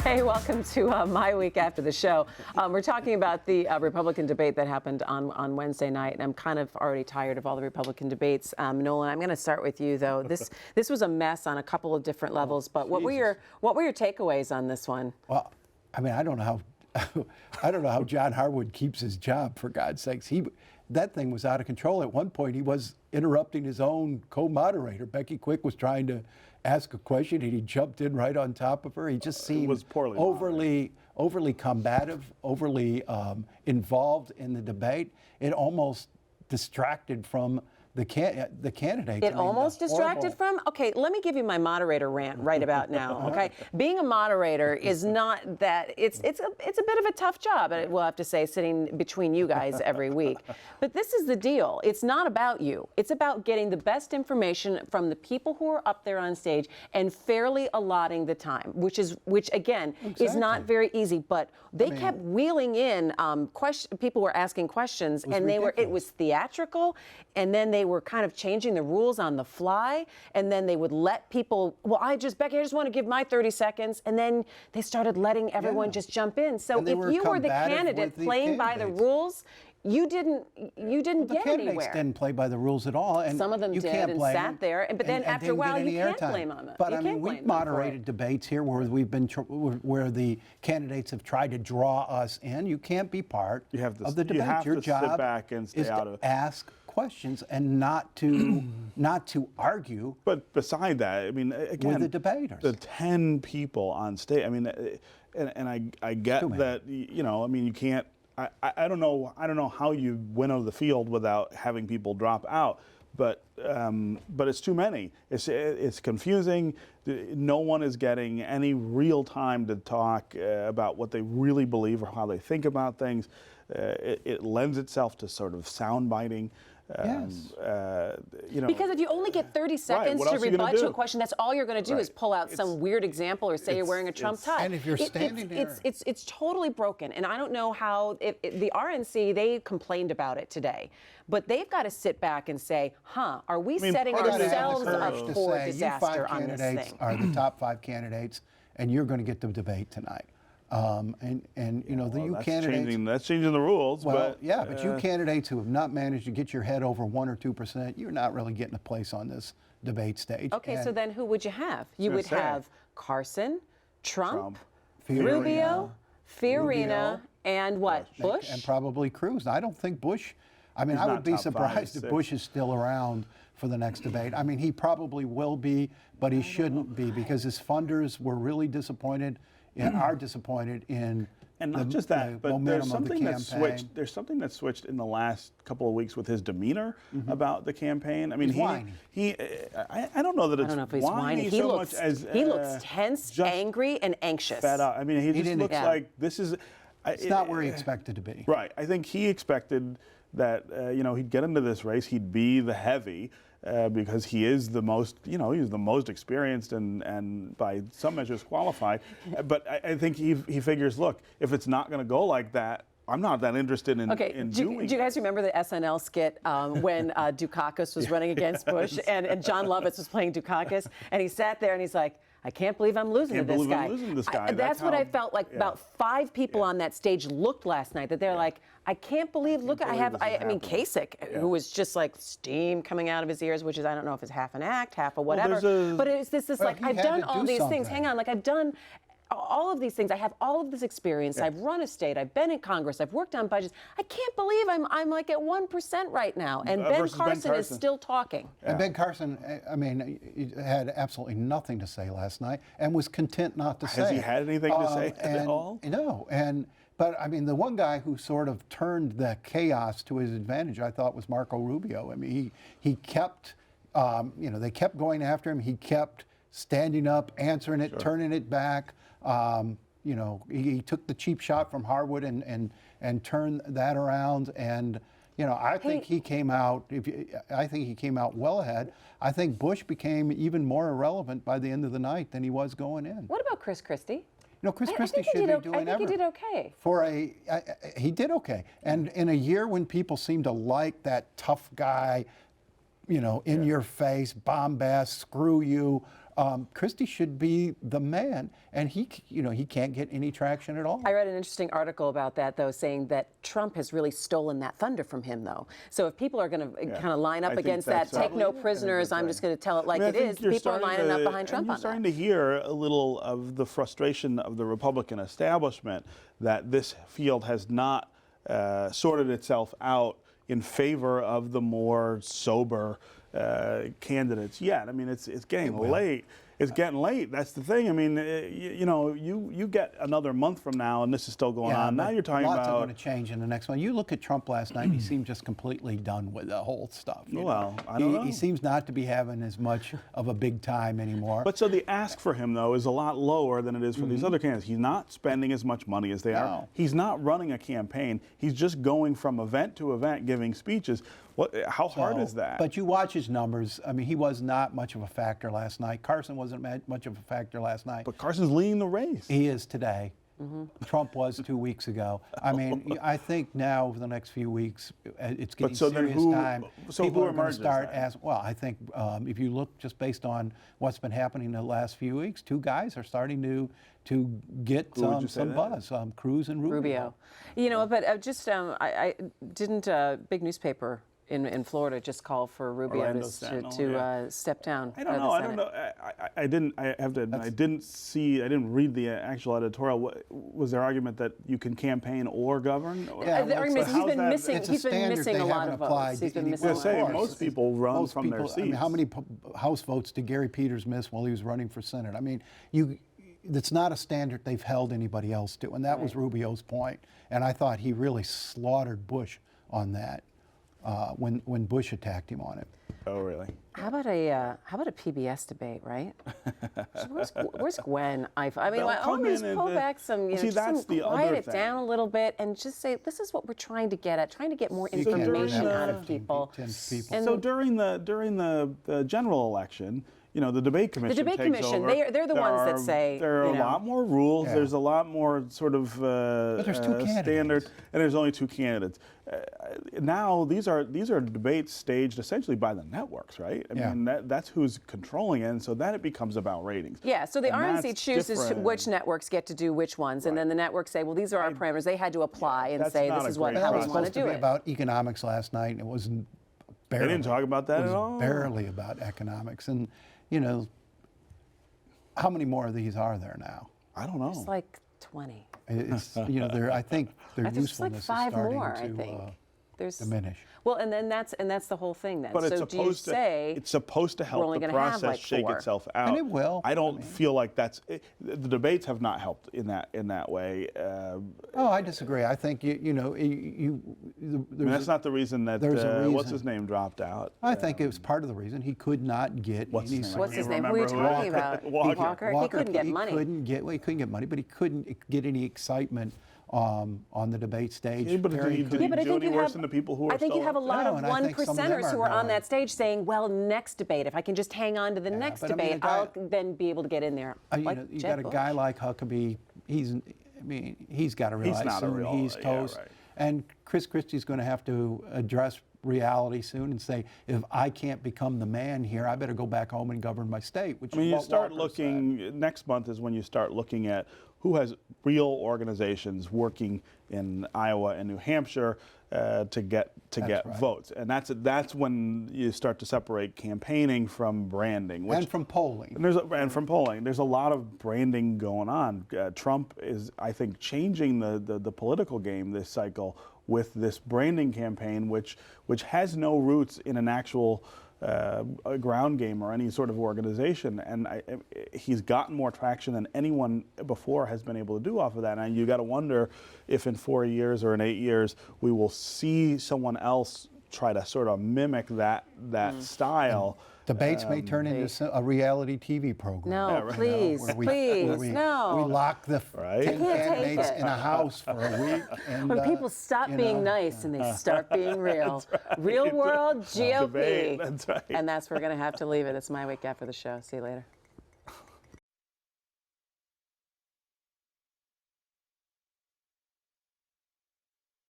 Hey, welcome to MiWeek After the Show. We're talking about the Republican debate that happened on Wednesday night, and I'm kind of already tired of all the Republican debates. Nolan, I'm going to start with you, though. This was a mess on a couple of different levels, but what were your takeaways on this one? Well, I mean, I don't know how John Harwood keeps his job, for God's sakes. That thing was out of control. At one point, he was interrupting his own co-moderator. Becky Quick was trying to ask a question, and he jumped in right on top of her. He just seemed overly combative, overly involved in the debate. It almost distracted from the candidates. It almost distracted from? Okay, let me give you my moderator rant right about now, okay? Being a moderator is not that, it's a bit of a tough job, we'll have to say, sitting between you guys every week. But this is the deal. It's not about you. It's about getting the best information from the people who are up there on stage and fairly allotting the time, which again, is not very easy. But they kept wheeling in people were asking questions, and it was theatrical, and then they were kind of changing the rules on the fly, and then they would let people, Becky, I just want to give my 30 seconds, and then they started letting everyone just jump in. So if you were the candidate playing by the rules, you didn't get anywhere. The candidates didn't play by the rules at all, and some of them did and sat there. But then after a while, you can't blame them. But I mean, we've moderated debates here where where the candidates have tried to draw us in. You can't be part of the debate. Your job sit back and stay is out to of ask questions and not to argue. But beside that, I mean, again, with the debaters, the 10 people on stage. I mean, and I get that. I mean, you can't. I don't know how you win out of the field without having people drop out. But it's too many. It's confusing. No one is getting any real time to talk about what they really believe or how they think about things. It lends itself to sort of sound biting. Yes. Because if you only get 30 seconds to rebut to a question, that's all you're going to do is pull out some weird example or say you're wearing a Trump tie. And if you're standing there, it's totally broken. And I don't know how the RNC, they complained about it today, but they've got to sit back and say, are we setting ourselves up for disaster on this thing? You 5 candidates are the top 5 candidates, and you're going to get the debate tonight. You candidates. That's changing the rules. Well, but you candidates who have not managed to get your head over 1 or 2%, you're not really getting a place on this debate stage. Okay, so then who would you have? You would have Carson, Trump, Rubio, Fiorina, and what? Bush? And probably Cruz. I don't think Bush. I mean, I would be surprised if Bush is still around for the next debate. I mean, he probably will be, but he shouldn't be because his funders were really disappointed. Are disappointed in and not just that, but there's something that switched. There's something that switched in the last couple of weeks with his demeanor about the campaign. I mean, I don't know that it's whiny he so looks, much as he looks tense, angry, and anxious. Fed up. I mean, he just looks like this is. It's not where he expected to be. Right. I think he expected that he'd get into this race, he'd be the heavy. Because he is the most, he's the most experienced and by some measures qualified. But I think he figures, look, if it's not going to go like that, I'm not that interested in doing it. Do you guys remember the SNL skit when Dukakis was running against Bush and John Lovitz was playing Dukakis, and he sat there and he's like, I can't believe I'm losing to this guy. That's what I felt like. About 5 people on that stage looked last night. That they're like, I can't believe. I mean, Kasich, who was just like steam coming out of his ears, which is I don't know if it's half an act, half a whatever. But it's this like I've done all these things. Hang on, like I've done all of these things. I have all of this experience. I've run a state. I've been in Congress. I've worked on budgets. I can't believe I'm like at 1% right now. And Ben Carson is still talking. And Ben Carson, I mean, he had absolutely nothing to say last night and was content not to say. Has he had anything to say at all? No. But I mean, the one guy who sort of turned the chaos to his advantage, I thought, was Marco Rubio. I mean, he kept, they kept going after him. He kept standing up, answering it, turning it back. He took the cheap shot from Harwood and turned that around. And I think he came out. I think he came out well ahead. I think Bush became even more irrelevant by the end of the night than he was going in. What about Chris Christie? Chris Christie should be doing I think he did okay. He did okay. And in a year when people seem to like that tough guy, in your face, bombast, screw you, Christie should be the man, and he can't get any traction at all. I read an interesting article about that, though, saying that Trump has really stolen that thunder from him, though. So if people are going to kind of line up I think against that, that's take no probably prisoners, I'm just going to tell it like I it think is, you're people are starting lining up behind Trump you're on starting that. to hear a little of the frustration of the Republican establishment that this field has not sorted itself out in favor of the more sober candidates yet. I mean, it's getting late. It's getting late. That's the thing. I mean, you get another month from now, and this is still going on. Now you're talking lots about are going to change in the next one. You look at Trump last night; he seemed just completely done with the whole stuff. Well, I don't know. He seems not to be having as much of a big time anymore. But so the ask for him, though, is a lot lower than it is for these other candidates. He's not spending as much money as they are. No. He's not running a campaign. He's just going from event to event giving speeches. How hard is that? But you watch his numbers. I mean, he was not much of a factor last night. Carson wasn't much of a factor last night. But Carson's leading the race. He is today. Trump was 2 weeks ago. I mean, I think now over the next few weeks, it's getting serious time. People are going to start asking. Well, I think if you look just based on what's been happening in the last few weeks, two guys are starting to get some buzz. Cruz and Rubio. You know, but I didn't big newspaper in Florida just call for Rubio to step down. I don't know. I don't know. I didn't. I have to admit, I didn't read the actual editorial. Was their argument that you can campaign or govern? Yeah, the argument is he's been missing. He's been missing a lot of votes. He's been missing a lot of votes. Most people run from their seats. I mean, how many House votes did Gary Peters miss while he was running for Senate? I mean, it's not a standard they've held anybody else to, and that was Rubio's point. And I thought he really slaughtered Bush on that. When Bush attacked him on it. Oh, really? How about a PBS debate, right? Where's Gwen? I mean, always pull back some, quiet it down a little bit, and just say this is what we're trying to get at, trying to get more information out of people. And so during the general election, the debate commission. The debate commission, over. they're the ones that say there are a lot more rules. Yeah. There's a lot more sort of but there's two standard, and there's only two candidates. Now these are debates staged essentially by the networks, right? I mean that's who's controlling it, and so then it becomes about ratings. Yeah. So the RNC chooses which networks get to do which ones, and then the networks say, well, these are our parameters. They had to apply and say this is how we want to do it. It was supposed to be about economics last night, and it wasn't. Barely. They didn't talk about that at all. Barely about economics, and how many more of these are there now? I don't know. It's like 20. It's I think their usefulness is like 5 starting more, to I think. diminish. Well, and then that's the whole thing then. But so it's supposed it's supposed to help the process shake itself out. And it will. I don't feel like the debates have not helped in that way. Oh, I disagree. I think that's not the reason that what's his name dropped out. I think it was part of the reason he could not get. What's his name? Who are you talking about? Walker. He couldn't get money. He couldn't get money, but he couldn't get any excitement on the debate stage. Yeah, but did he do any worse than the people who are I think you have a lot of one percenters who are on that stage saying, well, next debate, if I can just hang on to the next debate, I'll then be able to get in there. You got a guy like Huckabee, he's got to realize soon he's toast. Right. And Chris Christie's going to have to address reality soon and say, if I can't become the man here, I better go back home and govern my state. Which you start looking, next month is when you start looking at who has real organizations working in Iowa and New Hampshire to get votes, and that's when you start to separate campaigning from branding, and from polling. And from polling, there's a lot of branding going on. Trump is, I think, changing the political game this cycle with this branding campaign, which has no roots in an actual a ground game or any sort of organization, and he's gotten more traction than anyone before has been able to do off of that. And you got to wonder if in 4 years or in 8 years we will see someone else try to sort of mimic that style. Debates may turn into a reality TV program. No, please, please, no. We lock the 10 candidates in a house for a week. And, when people stop being nice and they start being real. Real world GOP. Debate, that's right. And that's where we're going to have to leave it. It's My Week After the Show. See you later.